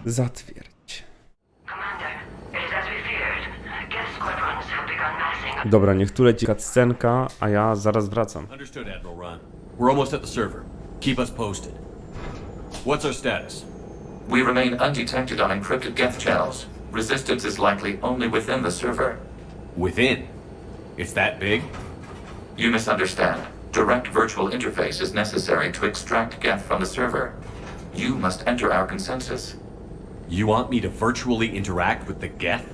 Zatwierdź. Dobra, niech tu leci cutscenka, a ja zaraz wracam. Understood, Admiral Ron. We're almost at the server. Keep us posted. What's our status? We remain undetected on encrypted Gethy channels. Resistance is likely only within the server. Within? It's that big? You misunderstand. Direct virtual interface is necessary to extract Gethy from the server. You must enter our consensus. You want me to virtually interact with the Geth?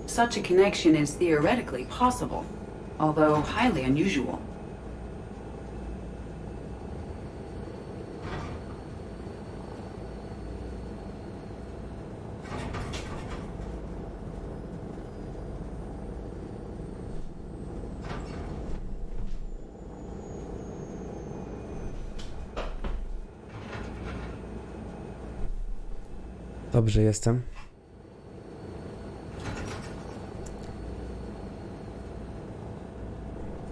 Such a connection is theoretically possible, although highly unusual. Dobrze jestem.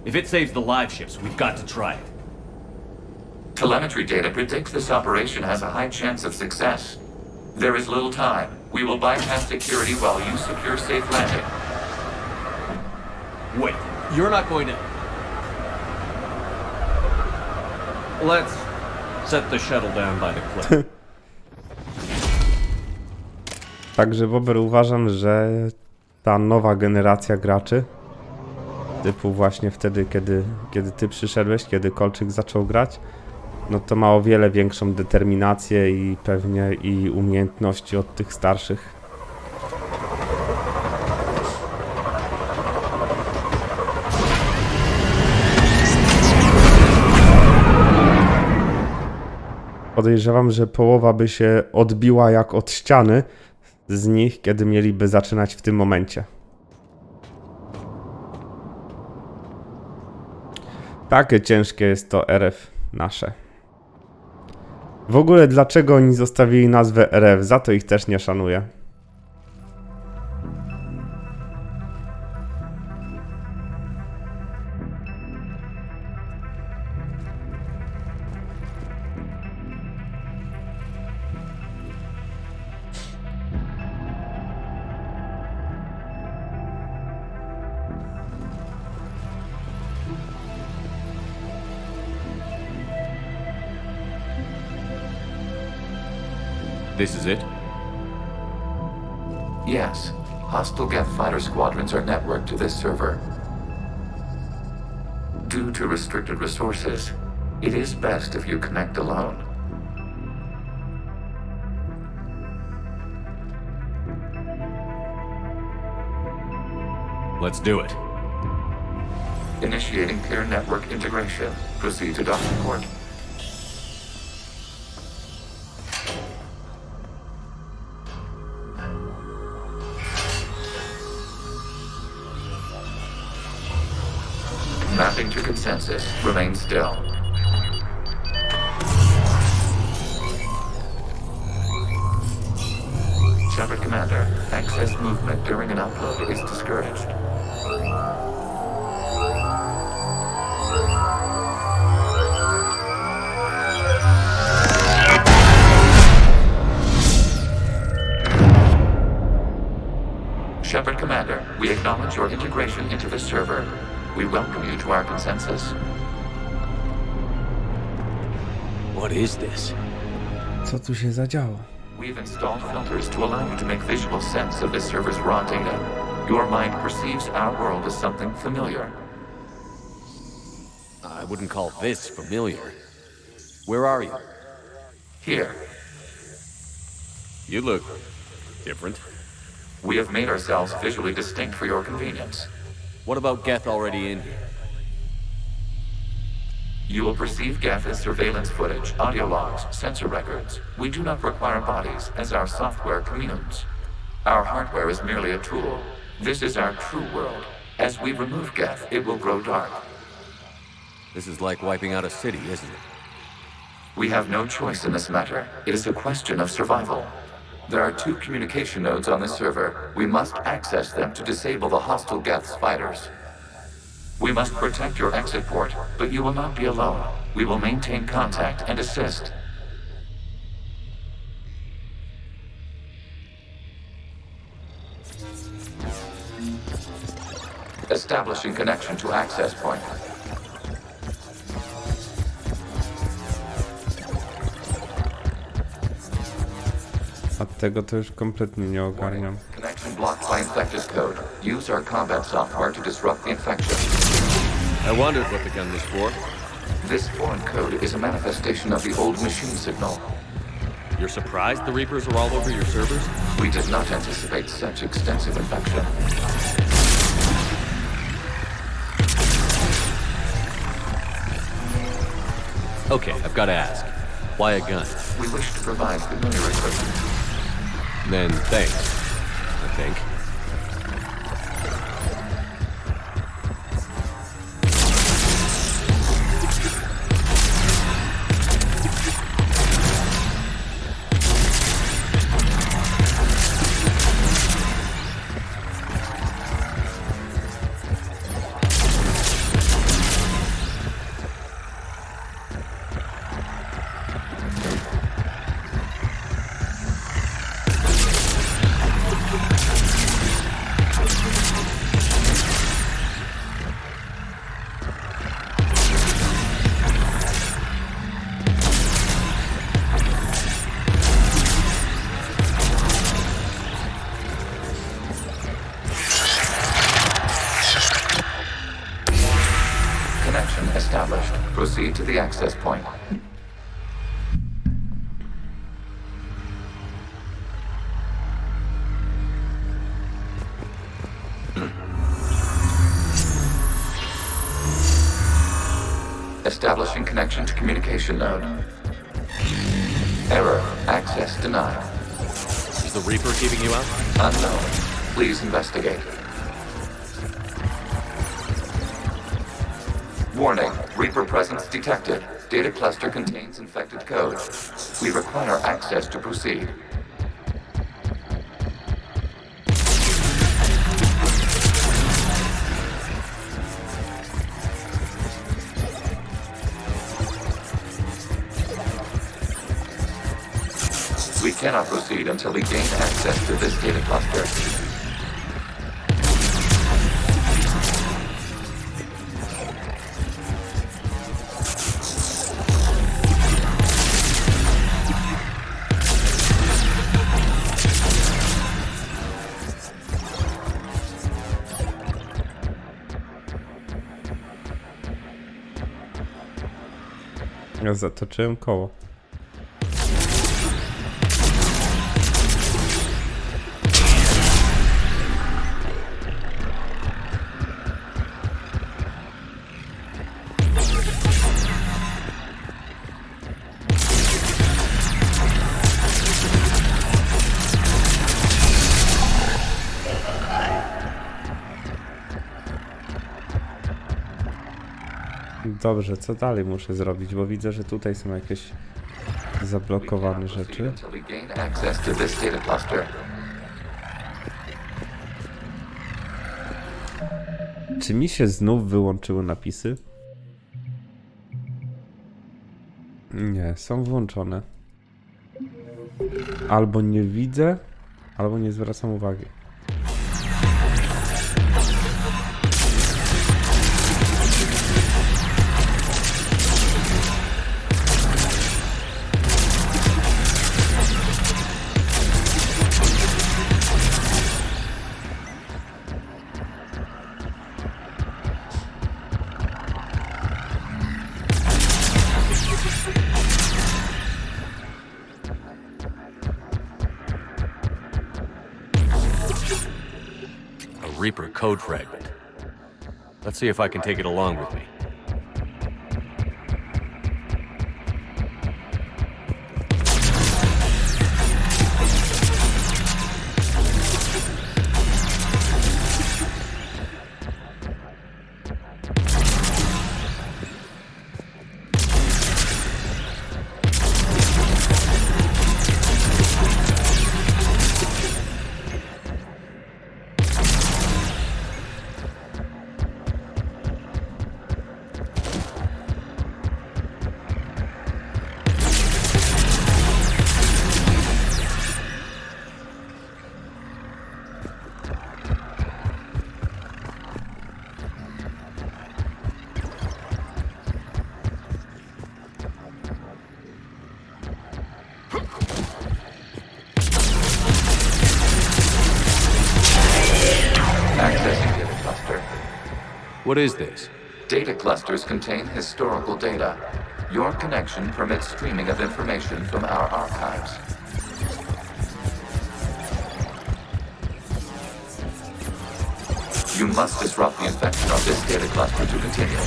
If it saves the live ships, we've got to try it. Telemetry data predicts this operation has a high chance of success. There is little time. We will bypass security while you secure safe landing. Wait, you're not going to... Let's set the shuttle down by the cliff. Także Bober, uważam, że ta nowa generacja graczy, typu właśnie wtedy, kiedy ty przyszedłeś, kiedy Kolczyk zaczął grać, no to ma o wiele większą determinację i pewnie i umiejętności od tych starszych. Podejrzewam, że połowa by się odbiła jak od ściany z nich, kiedy mieliby zaczynać w tym momencie. Takie ciężkie jest to RF nasze. W ogóle dlaczego oni zostawili nazwę RF? Za to ich też nie szanuję. This is it? Yes. Hostile Gethy fighter squadrons are networked to this server. Due to restricted resources, it is best if you connect alone. Let's do it. Initiating peer network integration. Proceed to docking port. Mapping to consensus. Remain still. Shepard Commander, excess movement during an upload is discouraged. Shepard Commander, we acknowledge your integration into the server. We welcome you to our consensus. What is this? Co tu się zadziało? We've installed filters to allow you to make visual sense of this server's raw data. Your mind perceives our world as something familiar. I wouldn't call this familiar. Where are you? Here, You look different. we have made ourselves visually distinct for your convenience. What about Geth already in here? You will perceive Gethy as surveillance footage, audio logs, sensor records. We do not require bodies, as our software communes. Our hardware is merely a tool. This is our true world. As we remove Gethy, it will grow dark. This is like wiping out a city, isn't it? We have no choice in this matter. It is a question of survival. There are 2 communication nodes on this server. We must access them to disable the hostile Geth's fighters. We must protect your exit port, but you will not be alone. We will maintain contact and assist. Establishing connection to access point. A tego to już kompletnie nie ogarniam. Connection blocked by infected code. Use our combat software to disrupt the infection. I wondered what the gun was for. This foreign code is a manifestation of the old machine signal. You're surprised the Reapers are all over your servers? We did not anticipate such extensive infection. Okay, I've got to ask. Why a gun? We wish to provide familiar equipment. Then thanks, I think. Connection established. Proceed to the access point. Establishing connection to communication node. Error. Access denied. Is the Reaper keeping you out? Unknown. Please investigate. Warning. Reaper presence detected. Data cluster contains infected code. We require access to proceed. We cannot proceed until we gain access to this data cluster. Ja zatoczyłem koło. Dobrze, co dalej muszę zrobić, bo widzę, że tutaj są jakieś zablokowane rzeczy. Czy mi się znów wyłączyły napisy? Nie, są włączone. Albo nie widzę, albo nie zwracam uwagi. Reaper code fragment. Let's see if I can take it along with me. What is this? Data clusters contain historical data. Your connection permits streaming of information from our archives. You must disrupt the infection of this data cluster to continue.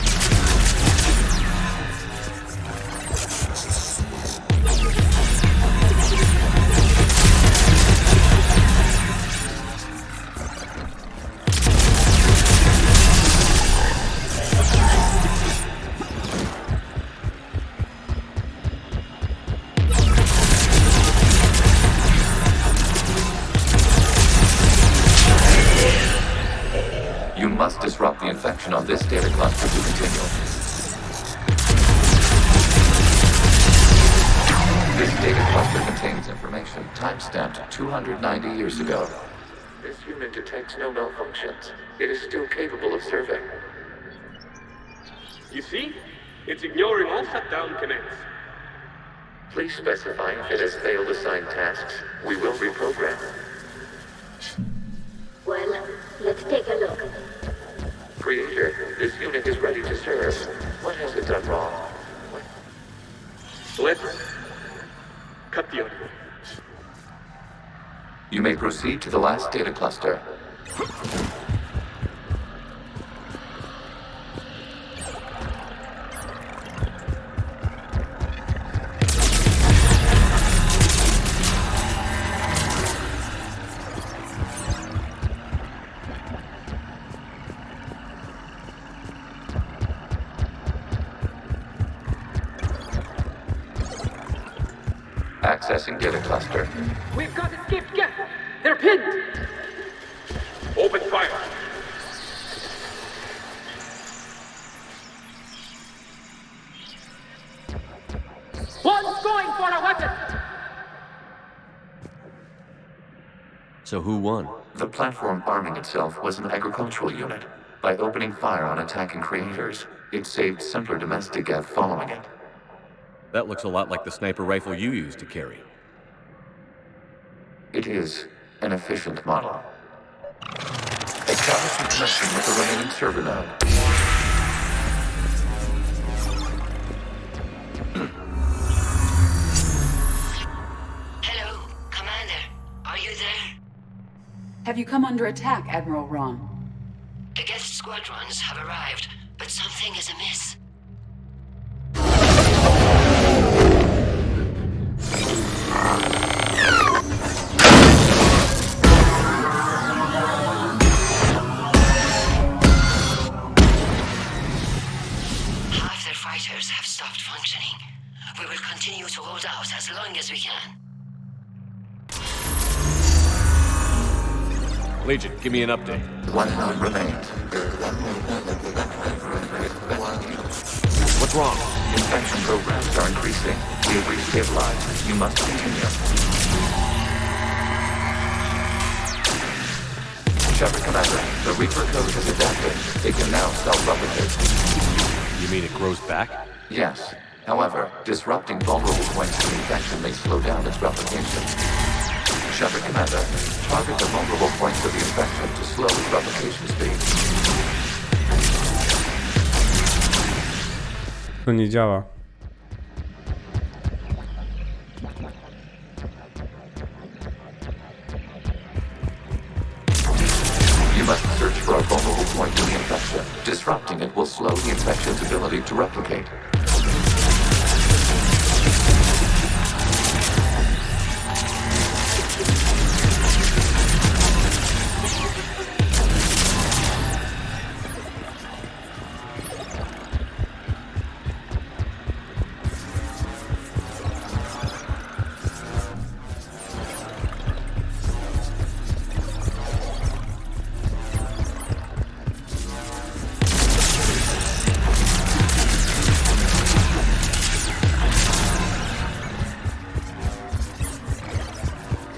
You must disrupt the infection on this data cluster to continue. This data cluster contains information timestamped 290 years ago. This unit detects no malfunctions. It is still capable of serving. You see? It's ignoring all shutdown connects. Please specify if it has failed assigned tasks. We will reprogram. Well, let's take a look. Creator, this unit is ready to serve. What has it done wrong? Let's cut the audio. You may proceed to the last data cluster. Accessing data cluster. We've got escaped Gethy. They're pinned. Open fire. One's going for a weapon. So who won? The platform arming itself was an agricultural unit. By opening fire on attacking creators, it saved simpler domestic Geth following it. That looks a lot like the sniper rifle you used to carry. It is an efficient model. Establish a connection with the remaining server node. Hello, Commander. Are you there? Have you come under attack, Admiral Ron? The Geth squadrons have arrived, but something is amiss. Half their fighters have stopped functioning. We will continue to hold out as long as we can. Legion, give me an update. One node remains. What's wrong? Infection programs are increasing. We have restabilized. You must continue. Shepard Commander, the Reaper code has adapted. It can now self-replicate. You mean it grows back? Yes. However, disrupting vulnerable points of infection may slow down its replication. Shepard Commander, target the vulnerable points of the infection to slow its replication speed. To nie działa. You must search for a vulnerable point in the infection. Disrupting it will slow the infection's ability to replicate.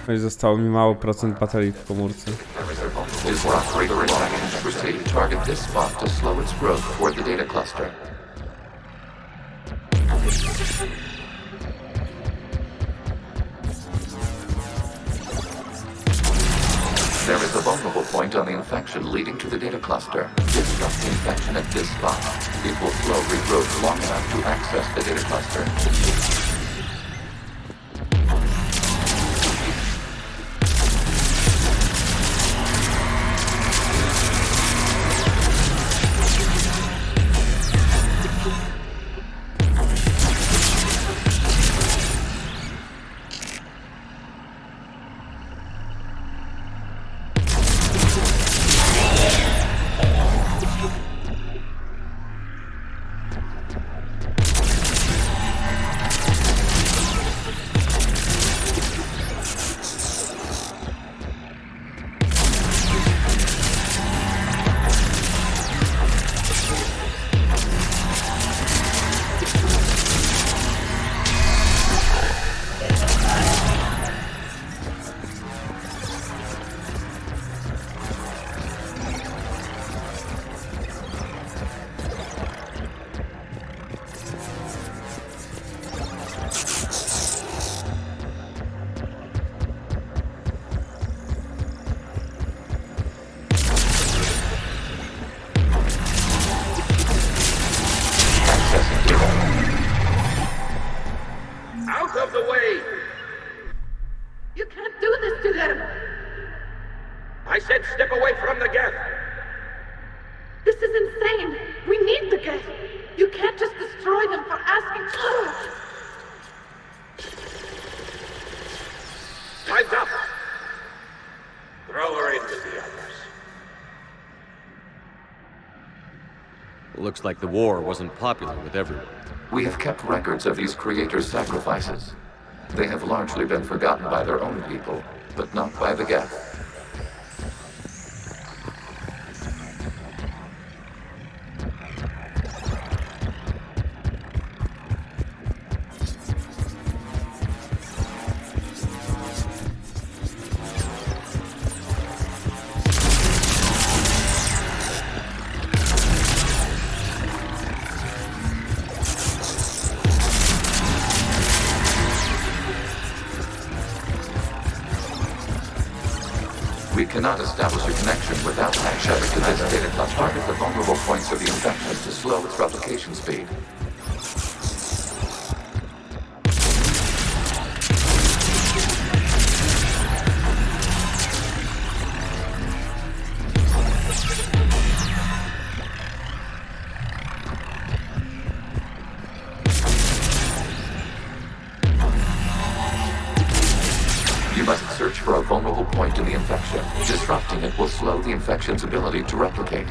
No i zostało mi mało procent baterii w komórce. Disrupt greater infection to proceed. Target this spot to slow its growth toward the data cluster. There is a vulnerable point on the infection leading to the data cluster. Disrupt the infection at this spot. It will slow regrowth long enough to access the data cluster. Out of the way! You can't do this to them! I said step away from the Geth! This is insane! We need the Gethy! You can't just destroy them for asking. Time's up! Throw her into the others. Looks like the war wasn't popular with everyone. We have kept records of these creators' sacrifices. They have largely been forgotten by their own people, but not by the Geth. We cannot establish a connection without access to this data cluster. Target the vulnerable points of the infection to slow its replication speed. You must search for a vulnerable point in the infection. Disrupting it will slow the infection's ability to replicate.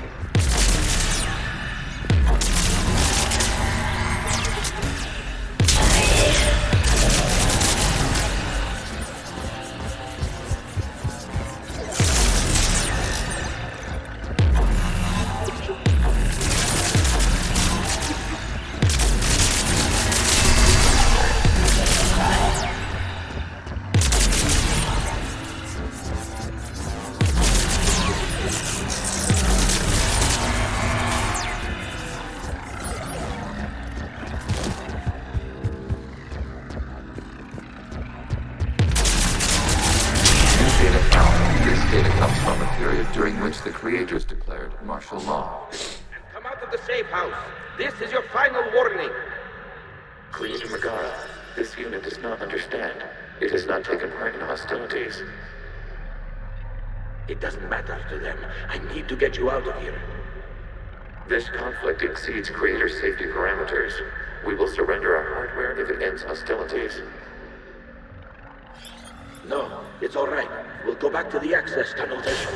Data comes from a period during which the creators declared martial law. Come out of the safe house. This is your final warning. Creator Megara, this unit does not understand. It has not taken part in hostilities. It doesn't matter to them. I need to get you out of here. This conflict exceeds Creator safety parameters. We will surrender our hardware if it ends hostilities. No, it's all right. We'll go back to the access tunnels and...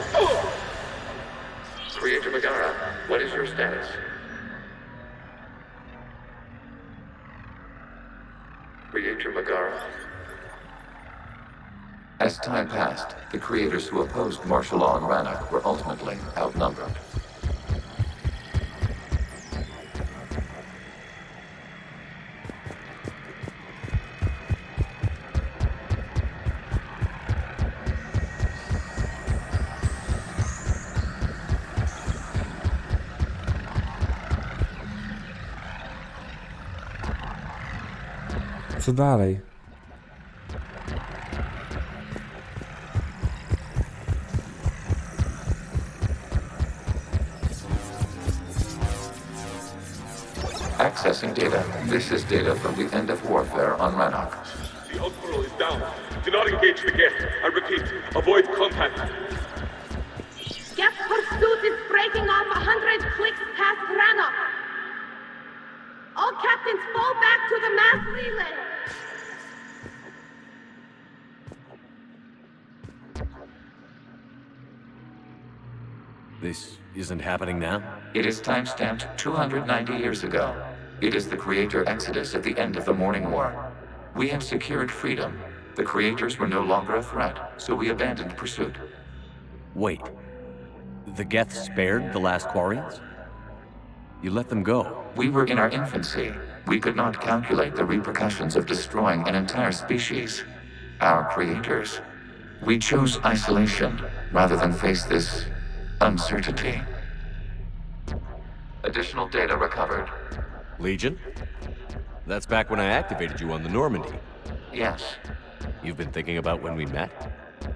Creator Megara, what is your status? Creator Megara. As time passed, the creators who opposed martial law in Rannoch were ultimately outnumbered. Co dalej? Accessing data. This is data from the end of warfare on Rannoch. The outpost is down. Do not engage the Geth. I repeat, avoid contact. Geth pursuit is breaking off 100 clicks past Rannoch. All captains fall back to the mass relay. This isn't happening now? It is timestamped 290 years ago. It is the creator exodus at the end of the Morning War. We had secured freedom. The creators were no longer a threat, so we abandoned pursuit. Wait. The Geth spared the last Quarians? You let them go? We were in our infancy. We could not calculate the repercussions of destroying an entire species. Our creators. We chose isolation rather than face this uncertainty. Additional data recovered. Legion? That's back when I activated you on the Normandy. Yes, You've been thinking about when we met?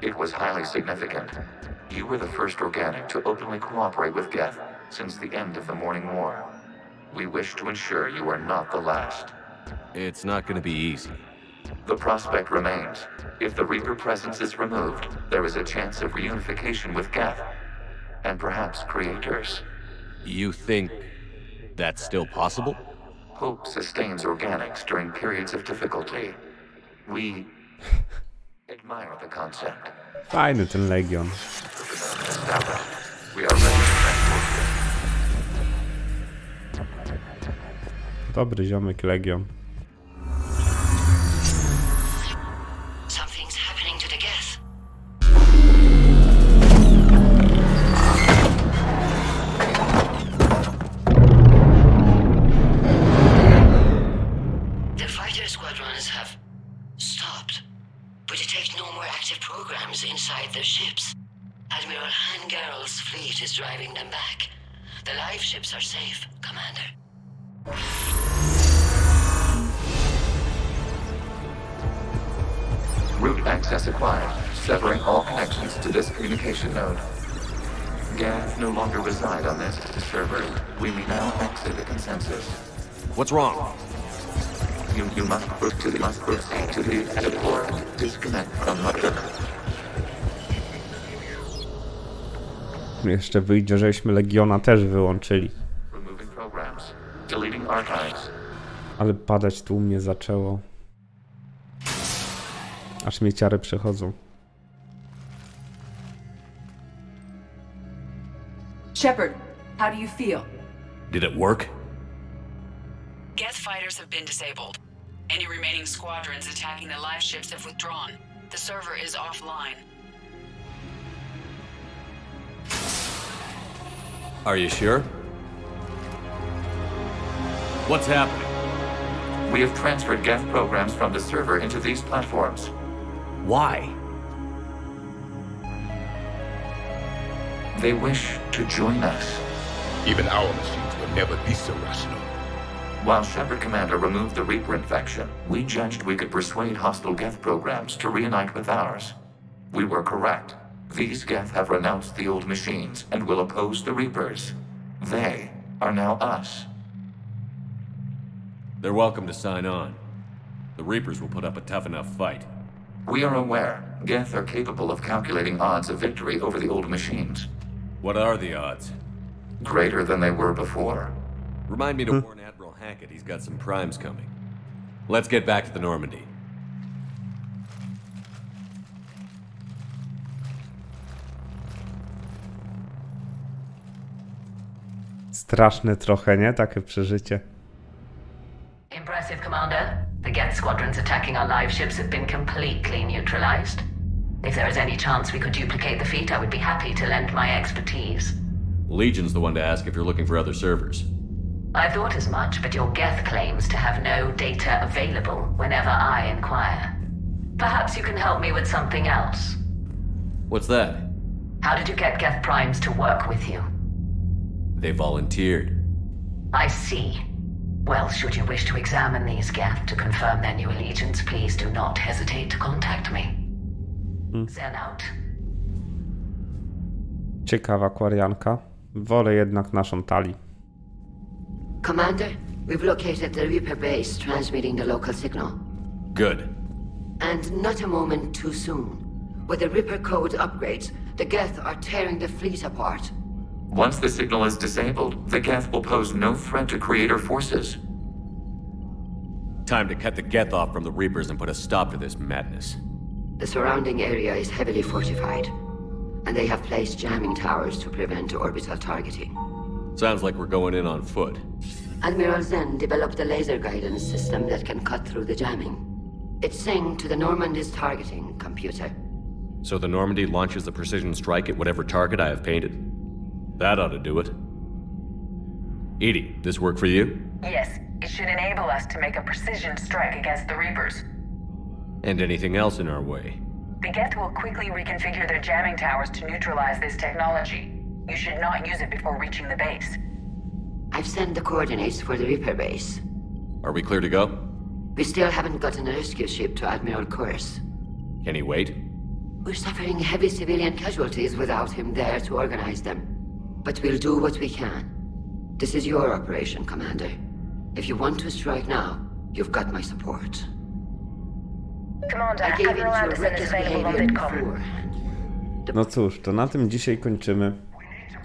it was highly significant. You were the first organic to openly cooperate with Geth since the end of the Morning War. We wish to ensure you are not the last. It's not gonna be easy. The prospect remains. If the Reaper presence is removed, there is a chance of reunification with Geth. And perhaps creators. You think that's still possible? Hope sustains organics during periods of difficulty. We admire the concept. Fajny ten Legion. Established. We are ready to transport you. Dobry ziomek Legion. Something's happening to the Geth. The fighter squadrons have stopped, but detect no more active programs inside their ships. Admiral Hangarl's fleet is driving them back. The live ships are safe, Commander. Route access acquired, severing all connections to this communication node. Geth no longer reside on this server. We may now exit the consensus. What's wrong? You must proceed to the exit port. Disconnect from Mother. Jeszcze wyjdzie, żeśmy Legiona też wyłączyli. Removing programs. Deleting archives. Ale padać tu u mnie zaczęło. Aż mnie ciary przechodzą. Shepard, how do you feel? Did it work? Geth fighters have been disabled. Any remaining squadrons attacking the live ships have withdrawn. The server is offline. Are you sure? What's happening? We have transferred Geth programs from the server into these platforms. Why? They wish to join us. Even our machines will never be so rational. While Shepard Commander removed the Reaper infection, we judged we could persuade hostile Geth programs to reunite with ours. We were correct. These Geth have renounced the old machines and will oppose the Reapers. They are now us. They're welcome to sign on. The Reapers will put up a tough enough fight. We are aware Geth are capable of calculating odds of victory over the old machines. What are the odds? Greater than they were before. Remind me to warn Admiral Hackett he's got some primes coming. Let's get back to the Normandy. Straszne trochę, nie? Takie przeżycie. Impressive, Commander. The Geth squadrons attacking our live ships have been completely neutralized. If there is any chance we could duplicate the feat, I would be happy to lend my expertise. Legion's the one to ask if you're looking for other servers. I thought as much, but your Geth claims to have no data available whenever I inquire. Perhaps you can help me with something else. What's that? How did you get Geth primes to work with you? They volunteered. I see. Well, should you wish to examine these Geth to confirm their new allegiance, please do not hesitate to contact me. Zen out. Ciekawa kwarianka. Wolę jednak naszą Tali. Commander, We've located the Reaper base transmitting the local signal. Good. And not a moment too soon. With the Reaper code upgrades, the Geth are tearing the fleet apart. Once the signal is disabled, the Geth will pose no threat to Creator forces. Time to cut the Geth off from the Reapers and put a stop to this madness. The surrounding area is heavily fortified, and they have placed jamming towers to prevent orbital targeting. Sounds like we're going in on foot. Admiral Zen developed a laser guidance system that can cut through the jamming. It's synced to the Normandy's targeting computer. So the Normandy launches the precision strike at whatever target I have painted? That ought to do it. Edie, this work for you? Yes, it should enable us to make a precision strike against the Reapers. And anything else in our way? The Geth will quickly reconfigure their jamming towers to neutralize this technology. You should not use it before reaching the base. I've sent the coordinates for the Reaper base. Are we clear to go? We still haven't gotten a rescue ship to Admiral Kurz. Can he wait? We're suffering heavy civilian casualties without him there to organize them. But we'll do what we can. This is your operation, Commander. If you want to strike now, you've got my support. Commander, I gave in to Admiral your Anderson is reckless available on behavior Vidcom. beforehand. No cóż, to na tym dzisiaj kończymy.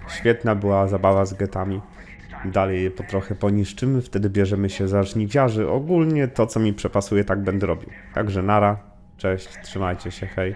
Świetna była zabawa z Gethami. Dalej je po trochę poniszczymy, wtedy bierzemy się za żniwiarzy. Ogólnie to, co mi przepasuje, tak będę robił. Także nara, cześć, trzymajcie się, hej.